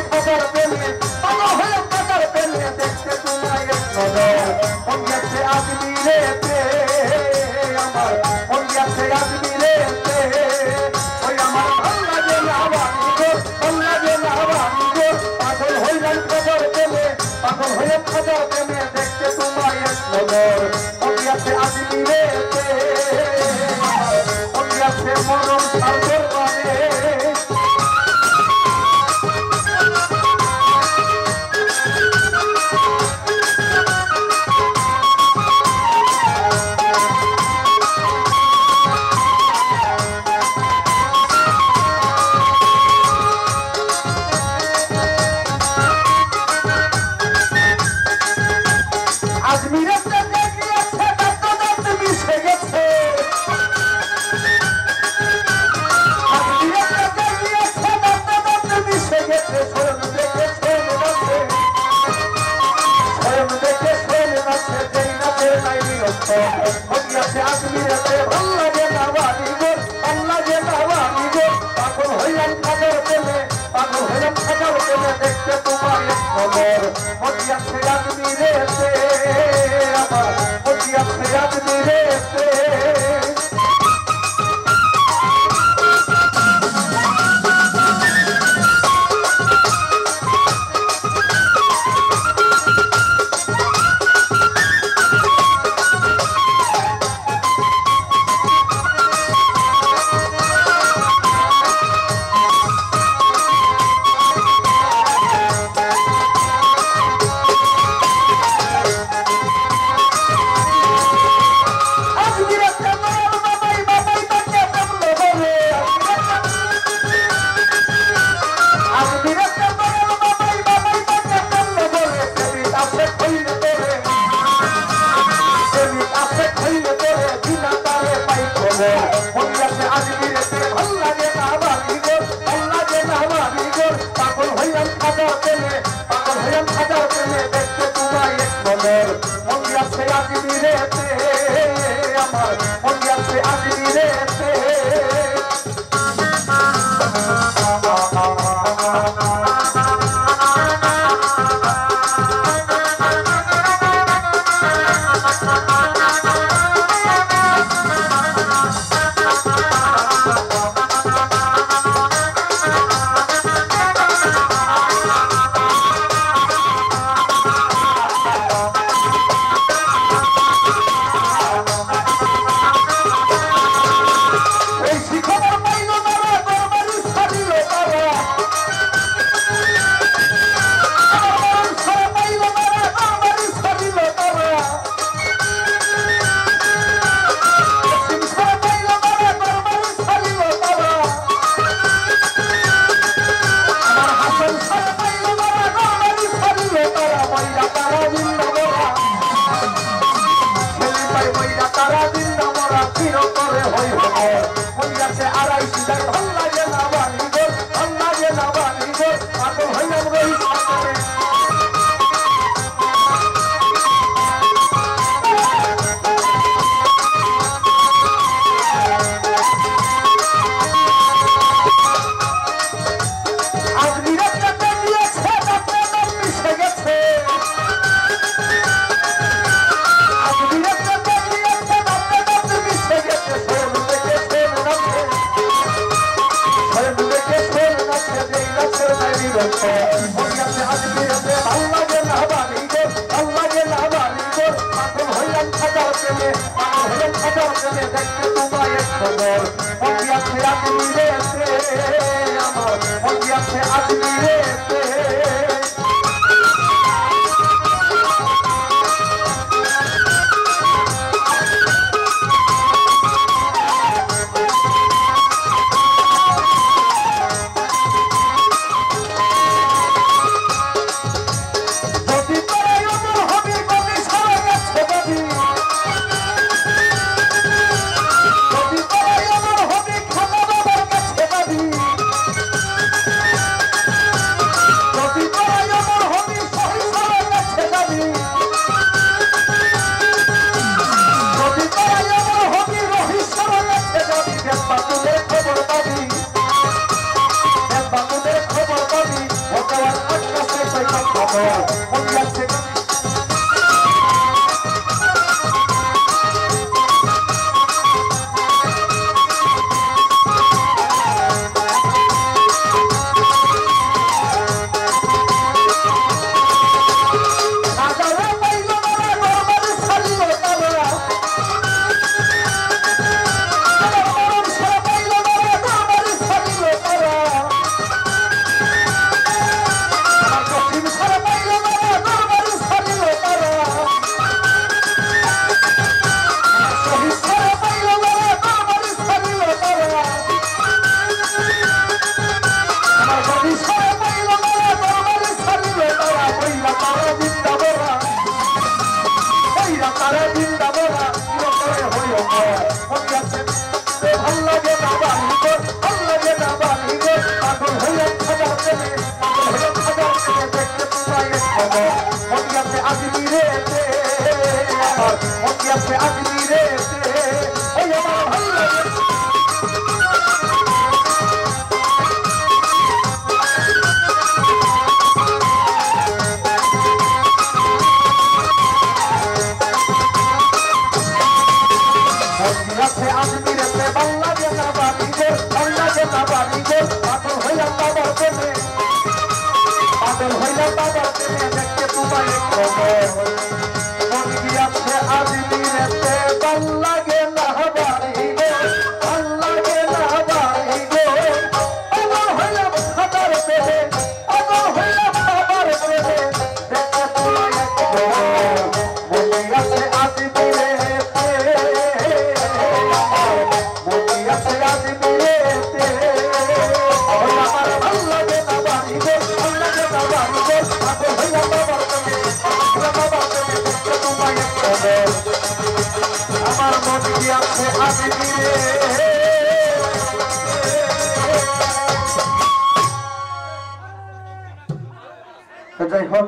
খাজার প্রেমে পাগল হয়ে খাজার প্রেমে দেখতে তোমায় এক নজর মন গেছে আজমিরেতে আমার মন গেছে আজমিরেতে ওই আমার ভাল লাগে না বাড়ি গো ভাল লাগে না বাড়ি গো পাগল হইলাম খাজার প্রেমে পাগল হয়ে খাজার প্রেমে দেখতে তোমায় এক নজর মন গেছে আজমিরেতে মন গেছে মরম সাগর মানে দেখতে তোমার এক খবর মজিয়া ফেরাত মিরেছে আমার মজিয়া ফেরাত মিরেছে বাবার প্রেমে পাগল হইলাম বাবার প্রেমে দেখতে তোমায় মন গিয়াছে আজ দিনেতে ভাল লাগে না বাড়ি গো ভাল লাগে না বাড়ি গো পাগল হইলাম বাবার প্রেমে পাগল হইলাম বাবার প্রেমে দেখতে তোমায় মন গিয়াছে আজ দিনেতে মন গিয়াছে আজ দিনেতে আমার ভাল লাগে না বাড়ি গো ভাল লাগে না বাড়ি গো পাগল হইলাম বাবার প্রেমে বাবার প্রেমে দেখতে তোমায় আমার মন গিয়াছে আজ দিনে যাই হোক